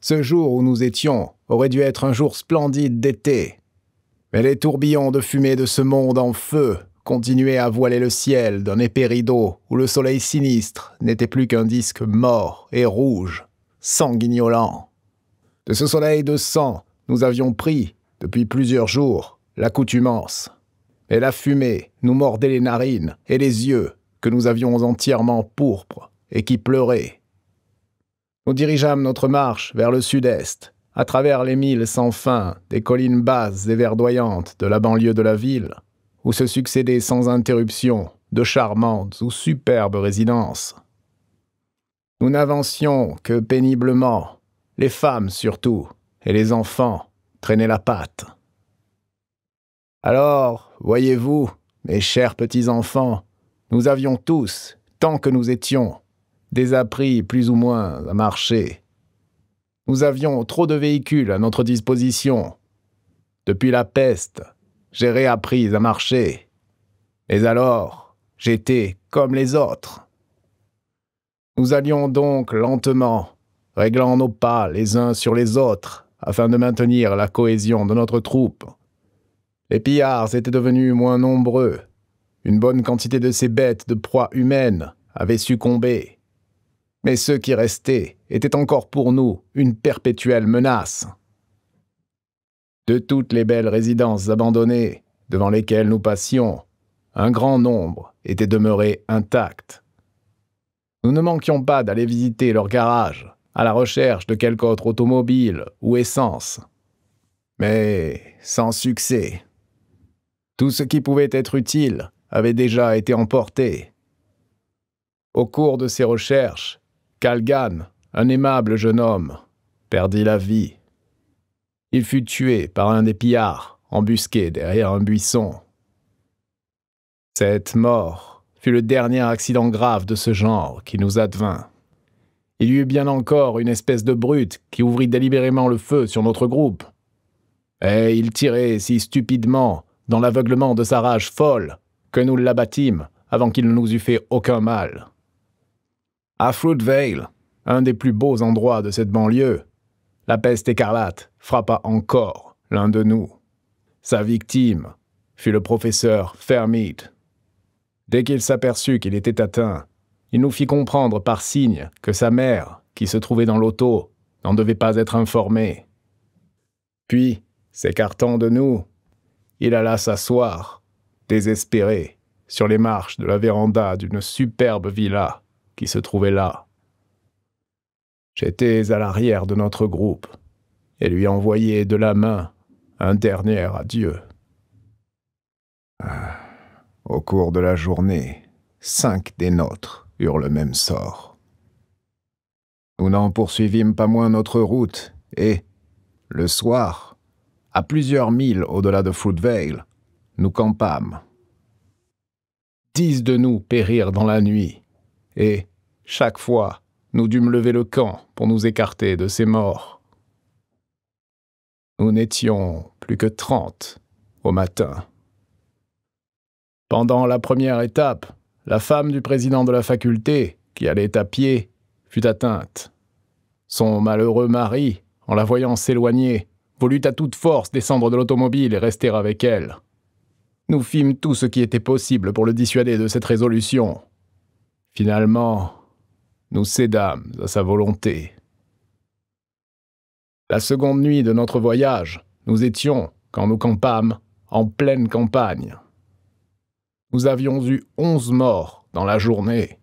Ce jour où nous étions aurait dû être un jour splendide d'été. Mais les tourbillons de fumée de ce monde en feu continuaient à voiler le ciel d'un épais rideau où le soleil sinistre n'était plus qu'un disque mort et rouge, sanguignolant. De ce soleil de sang, nous avions pris, depuis plusieurs jours, l'accoutumance. Et la fumée nous mordait les narines et les yeux que nous avions entièrement pourpres et qui pleuraient. Nous dirigeâmes notre marche vers le sud-est, à travers les milles sans fin des collines basses et verdoyantes de la banlieue de la ville, où se succédaient sans interruption de charmantes ou superbes résidences. Nous n'avancions que péniblement, les femmes surtout, et les enfants traînaient la patte. Alors, voyez-vous, mes chers petits-enfants, nous avions tous, tant que nous étions, désappris plus ou moins à marcher. Nous avions trop de véhicules à notre disposition. Depuis la peste, j'ai réappris à marcher. Mais alors, j'étais comme les autres. Nous allions donc lentement, réglant nos pas les uns sur les autres, afin de maintenir la cohésion de notre troupe. Les pillards étaient devenus moins nombreux. Une bonne quantité de ces bêtes de proie humaine avaient succombé. Mais ceux qui restaient étaient encore pour nous une perpétuelle menace. De toutes les belles résidences abandonnées, devant lesquelles nous passions, un grand nombre étaient demeurés intacts. Nous ne manquions pas d'aller visiter leurs garages, à la recherche de quelque autre automobile ou essence. Mais sans succès. Tout ce qui pouvait être utile avait déjà été emporté. Au cours de ces recherches, Calgan, un aimable jeune homme, perdit la vie. Il fut tué par un des pillards, embusqué derrière un buisson. Cette mort fut le dernier accident grave de ce genre qui nous advint. Il y eut bien encore une espèce de brute qui ouvrit délibérément le feu sur notre groupe. Et il tirait si stupidement, dans l'aveuglement de sa rage folle, que nous l'abattîmes avant qu'il ne nous eût fait aucun mal. À Fruitvale, un des plus beaux endroits de cette banlieue, la peste écarlate frappa encore l'un de nous. Sa victime fut le professeur Fairmead. Dès qu'il s'aperçut qu'il était atteint, il nous fit comprendre par signe que sa mère, qui se trouvait dans l'auto, n'en devait pas être informée. Puis, s'écartant de nous, il alla s'asseoir, désespéré, sur les marches de la véranda d'une superbe villa qui se trouvait là. J'étais à l'arrière de notre groupe et lui envoyai de la main un dernier adieu. Au cours de la journée, 5 des nôtres eurent le même sort. Nous n'en poursuivîmes pas moins notre route et, le soir, à plusieurs milles au-delà de Fruitvale, nous campâmes. 10 de nous périrent dans la nuit et, chaque fois, nous dûmes lever le camp pour nous écarter de ces morts. Nous n'étions plus que 30 au matin. Pendant la première étape, la femme du président de la faculté, qui allait à pied, fut atteinte. Son malheureux mari, en la voyant s'éloigner, voulut à toute force descendre de l'automobile et rester avec elle. Nous fîmes tout ce qui était possible pour le dissuader de cette résolution. Finalement, nous cédâmes à sa volonté. La seconde nuit de notre voyage, nous étions, quand nous campâmes, en pleine campagne. Nous avions eu 11 morts dans la journée.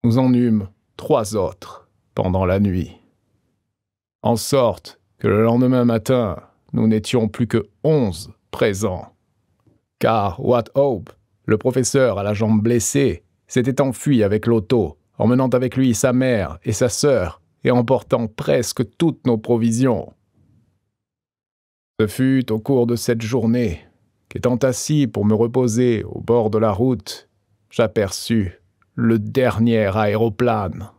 Nous en eûmes 3 autres pendant la nuit. En sorte que le lendemain matin, nous n'étions plus que 11 présents. Car Wathope, le professeur à la jambe blessée, s'était enfui avec l'auto, emmenant avec lui sa mère et sa sœur et emportant presque toutes nos provisions. Ce fut au cours de cette journée qu'étant assis pour me reposer au bord de la route, j'aperçus le dernier aéroplane.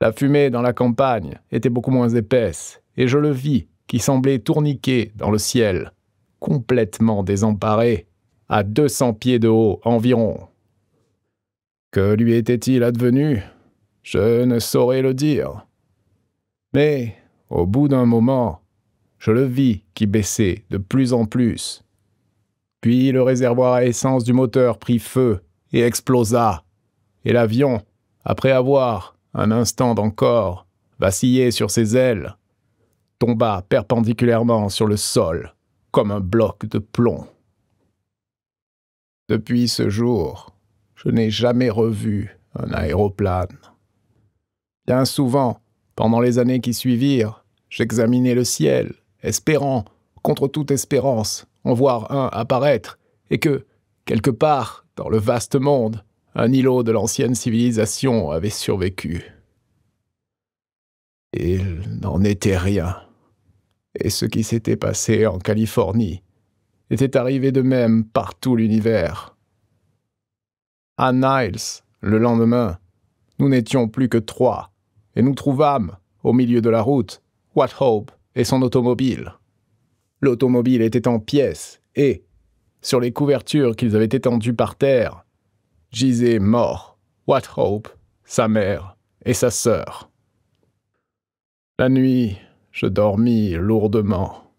La fumée dans la campagne était beaucoup moins épaisse, et je le vis qui semblait tourniquer dans le ciel, complètement désemparé, à 200 pieds de haut environ. Que lui était-il advenu? Je ne saurais le dire. Mais, au bout d'un moment, je le vis qui baissait de plus en plus. Puis le réservoir à essence du moteur prit feu et explosa, et l'avion, après avoir, un instant encore, vacillé sur ses ailes, tomba perpendiculairement sur le sol, comme un bloc de plomb. Depuis ce jour, je n'ai jamais revu un aéroplane. Bien souvent, pendant les années qui suivirent, j'examinais le ciel, espérant, contre toute espérance, en voir un apparaître, et que, quelque part, dans le vaste monde, un îlot de l'ancienne civilisation avait survécu. Il n'en était rien. Et ce qui s'était passé en Californie était arrivé de même par tout l'univers. À Niles, le lendemain, nous n'étions plus que 3, et nous trouvâmes, au milieu de la route, Wathope et son automobile. L'automobile était en pièces, et, sur les couvertures qu'ils avaient étendues par terre, gisaient morts Wathope, sa mère et sa sœur. La nuit, je dormis lourdement.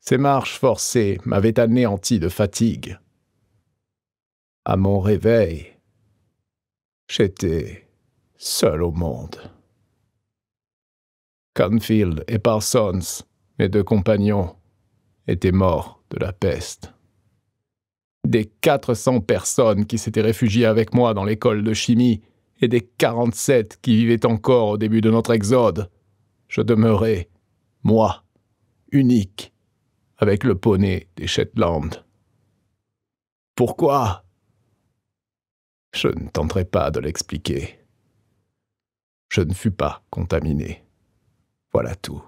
Ces marches forcées m'avaient anéanti de fatigue. À mon réveil, j'étais seul au monde. Canfield et Parsons, mes 2 compagnons, étaient morts de la peste. Des 400 personnes qui s'étaient réfugiées avec moi dans l'école de chimie et des 47 qui vivaient encore au début de notre exode, je demeurais, moi, unique, avec le poney des Shetland. Pourquoi ? Je ne tenterai pas de l'expliquer. Je ne fus pas contaminé. Voilà tout.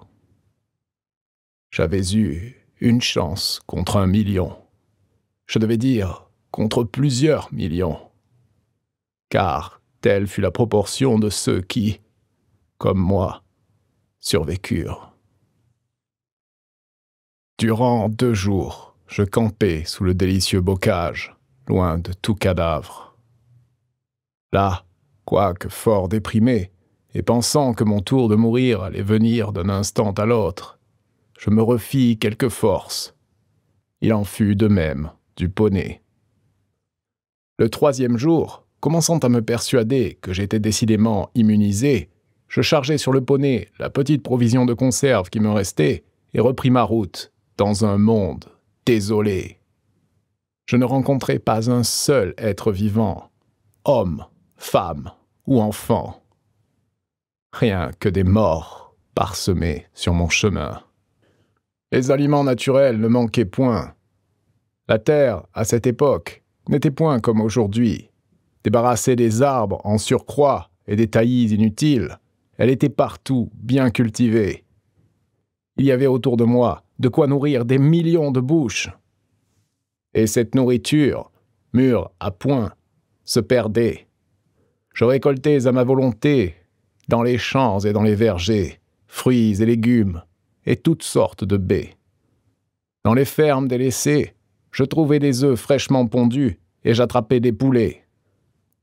J'avais eu une chance contre 1 million. Je devais dire contre plusieurs millions. Car telle fut la proportion de ceux qui, comme moi, survécurent. Durant 2 jours, je campais sous le délicieux bocage, loin de tout cadavre. Là, quoique fort déprimé, et pensant que mon tour de mourir allait venir d'un instant à l'autre, je me refis quelques forces. Il en fut de même du poney. Le 3e jour, commençant à me persuader que j'étais décidément immunisé, je chargeai sur le poney la petite provision de conserve qui me restait et repris ma route dans un monde désolé. Je ne rencontrai pas un seul être vivant, homme, femme ou enfant. Rien que des morts parsemés sur mon chemin. Les aliments naturels ne manquaient point. La terre, à cette époque, n'était point comme aujourd'hui. Débarrassée des arbres en surcroît et des taillis inutiles, elle était partout bien cultivée. Il y avait autour de moi de quoi nourrir des millions de bouches. Et cette nourriture, mûre à point, se perdait. Je récoltais à ma volonté, dans les champs et dans les vergers, fruits et légumes, et toutes sortes de baies. Dans les fermes délaissées, je trouvais des œufs fraîchement pondus et j'attrapais des poulets.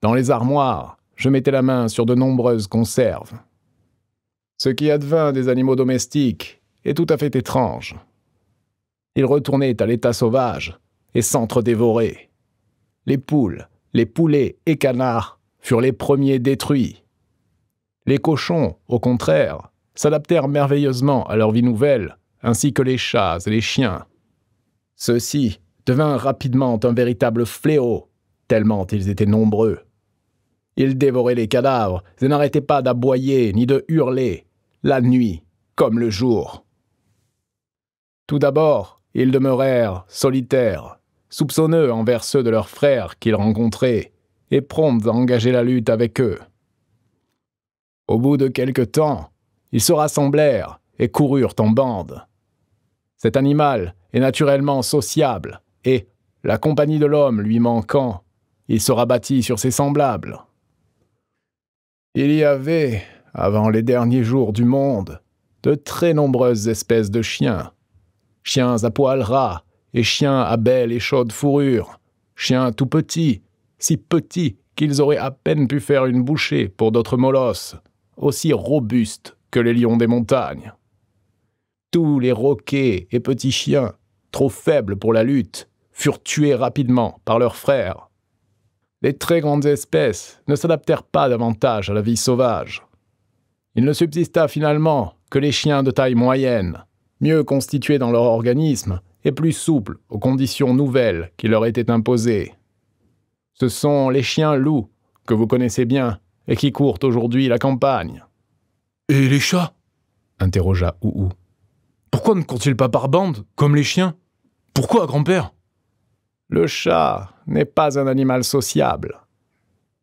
Dans les armoires, je mettais la main sur de nombreuses conserves. Ce qui advint des animaux domestiques est tout à fait étrange. Ils retournaient à l'état sauvage et s'entre-dévoraient. Les poules, les poulets et canards furent les premiers détruits. Les cochons, au contraire, s'adaptèrent merveilleusement à leur vie nouvelle, ainsi que les chats et les chiens. Ceux-ci devinrent rapidement un véritable fléau, tellement ils étaient nombreux. Ils dévoraient les cadavres et n'arrêtaient pas d'aboyer ni de hurler, la nuit comme le jour. Tout d'abord, ils demeurèrent solitaires, soupçonneux envers ceux de leurs frères qu'ils rencontraient, et prompts à engager la lutte avec eux. Au bout de quelque temps, ils se rassemblèrent et coururent en bande. Cet animal est naturellement sociable, et, la compagnie de l'homme lui manquant, il se rabattit sur ses semblables. Il y avait, avant les derniers jours du monde, de très nombreuses espèces de chiens. Chiens à poils ras et chiens à belle et chaude fourrure. Chiens tout petits, si petits qu'ils auraient à peine pu faire une bouchée pour d'autres molosses, aussi robustes que les lions des montagnes. Tous les roquets et petits chiens, trop faibles pour la lutte, furent tués rapidement par leurs frères. Les très grandes espèces ne s'adaptèrent pas davantage à la vie sauvage. Il ne subsista finalement que les chiens de taille moyenne, mieux constitués dans leur organisme et plus souples aux conditions nouvelles qui leur étaient imposées. Ce sont les chiens loups, que vous connaissez bien, et qui courent aujourd'hui la campagne. « Et les chats ?» interrogea Ouhou. « Pourquoi ne courent-ils pas par bande, comme les chiens? Pourquoi, grand-père ?» Le chat n'est pas un animal sociable.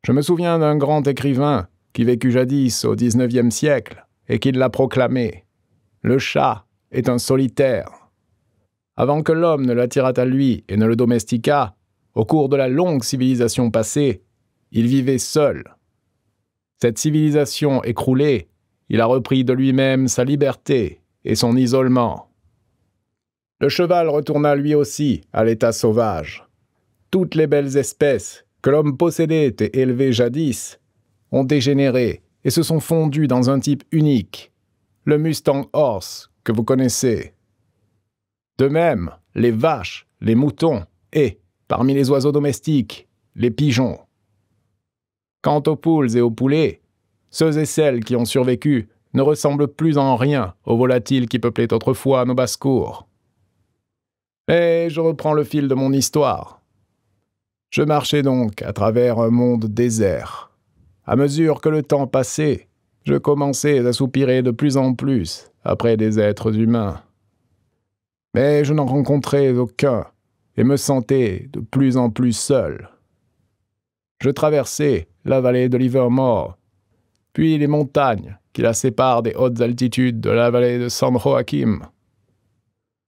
Je me souviens d'un grand écrivain qui vécut jadis au XIXe siècle et qui l'a proclamé. Le chat est un solitaire. Avant que l'homme ne l'attirât à lui et ne le domestiquât, au cours de la longue civilisation passée, il vivait seul. Cette civilisation écroulée, il a repris de lui-même sa liberté et son isolement. Le cheval retourna lui aussi à l'état sauvage. Toutes les belles espèces que l'homme possédait et élevait jadis ont dégénéré et se sont fondues dans un type unique, le Mustang Horse que vous connaissez. De même, les vaches, les moutons et, parmi les oiseaux domestiques, les pigeons. Quant aux poules et aux poulets, ceux et celles qui ont survécu ne ressemblent plus en rien aux volatiles qui peuplaient autrefois nos basses-cours. Et je reprends le fil de mon histoire. Je marchais donc à travers un monde désert. À mesure que le temps passait, je commençais à soupirer de plus en plus après des êtres humains. Mais je n'en rencontrais aucun et me sentais de plus en plus seul. Je traversais la vallée de Livermore, puis les montagnes qui la séparent des hautes altitudes de la vallée de San Joaquim.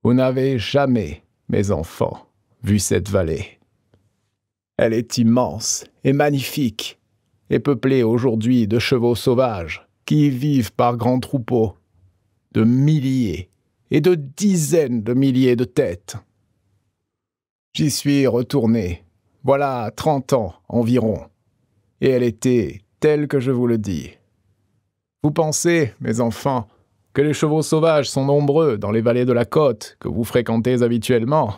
Vous n'avez jamais, mes enfants, vu cette vallée. Elle est immense et magnifique, et peuplée aujourd'hui de chevaux sauvages qui y vivent par grands troupeaux, de milliers et de dizaines de milliers de têtes. J'y suis retourné, voilà 30 ans environ, et elle était telle que je vous le dis. Vous pensez, mes enfants, que les chevaux sauvages sont nombreux dans les vallées de la côte que vous fréquentez habituellement?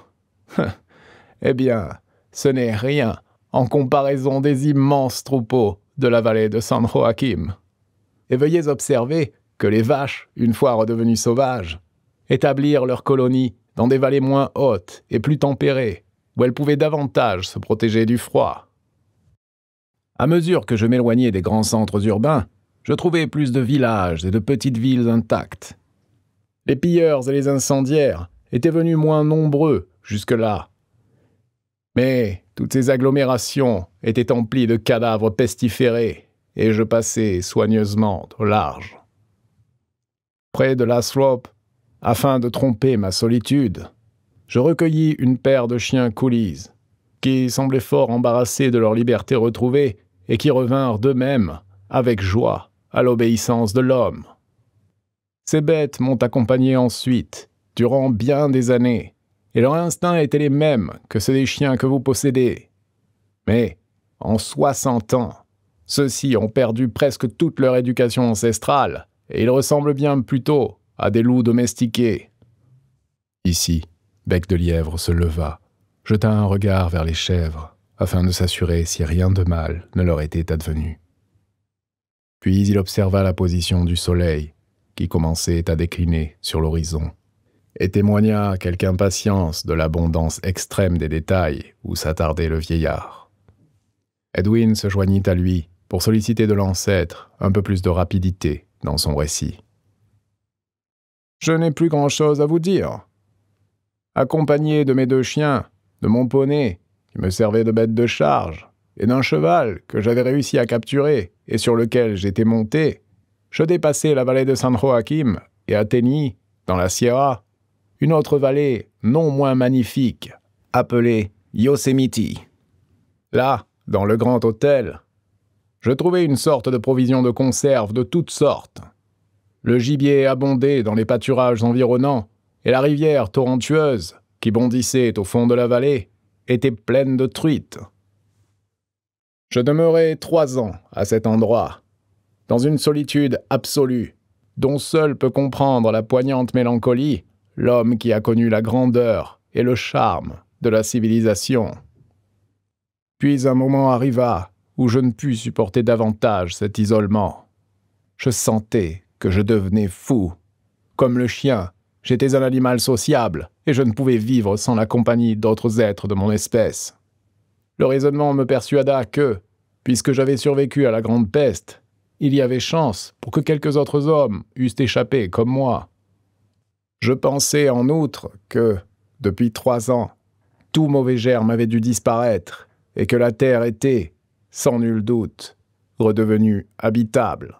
Eh bien, ce n'est rien en comparaison des immenses troupeaux de la vallée de San Joaquim. Et veuillez observer que les vaches, une fois redevenues sauvages, établirent leurs colonies dans des vallées moins hautes et plus tempérées, où elles pouvaient davantage se protéger du froid. À mesure que je m'éloignais des grands centres urbains, je trouvais plus de villages et de petites villes intactes. Les pilleurs et les incendiaires étaient venus moins nombreux jusque-là. Mais toutes ces agglomérations étaient emplies de cadavres pestiférés, et je passais soigneusement au large. Près de Lathrop, afin de tromper ma solitude, je recueillis une paire de chiens coolies, qui semblaient fort embarrassés de leur liberté retrouvée et qui revinrent d'eux-mêmes, avec joie, à l'obéissance de l'homme. Ces bêtes m'ont accompagné ensuite, durant bien des années, et leur instinct était les mêmes que ceux des chiens que vous possédez. Mais, en 60 ans, ceux-ci ont perdu presque toute leur éducation ancestrale, et ils ressemblent bien plutôt à des loups domestiqués. Ici, Bec de Lièvre se leva, jeta un regard vers les chèvres, afin de s'assurer si rien de mal ne leur était advenu. Puis il observa la position du soleil, qui commençait à décliner sur l'horizon, et témoigna quelque impatience de l'abondance extrême des détails où s'attardait le vieillard. Edwin se joignit à lui pour solliciter de l'ancêtre un peu plus de rapidité dans son récit. « Je n'ai plus grand-chose à vous dire. Accompagné de mes 2 chiens, de mon poney, qui me servait de bête de charge, et d'un cheval que j'avais réussi à capturer et sur lequel j'étais monté, je dépassai la vallée de San Joaquim et atteignis, dans la Sierra, une autre vallée non moins magnifique, appelée Yosemite. Là, dans le grand hôtel, je trouvai une sorte de provision de conserve de toutes sortes. Le gibier abondait dans les pâturages environnants, et la rivière torrentueuse, qui bondissait au fond de la vallée, était pleine de truites. Je demeurai 3 ans à cet endroit, dans une solitude absolue, dont seul peut comprendre la poignante mélancolie l'homme qui a connu la grandeur et le charme de la civilisation. Puis un moment arriva où je ne pus supporter davantage cet isolement. Je sentais que je devenais fou. Comme le chien, j'étais un animal sociable et je ne pouvais vivre sans la compagnie d'autres êtres de mon espèce. Le raisonnement me persuada que, puisque j'avais survécu à la grande peste, il y avait chance pour que quelques autres hommes eussent échappé comme moi. Je pensais en outre que, depuis 3 ans, tout mauvais germe avait dû disparaître et que la terre était, sans nul doute, redevenue habitable.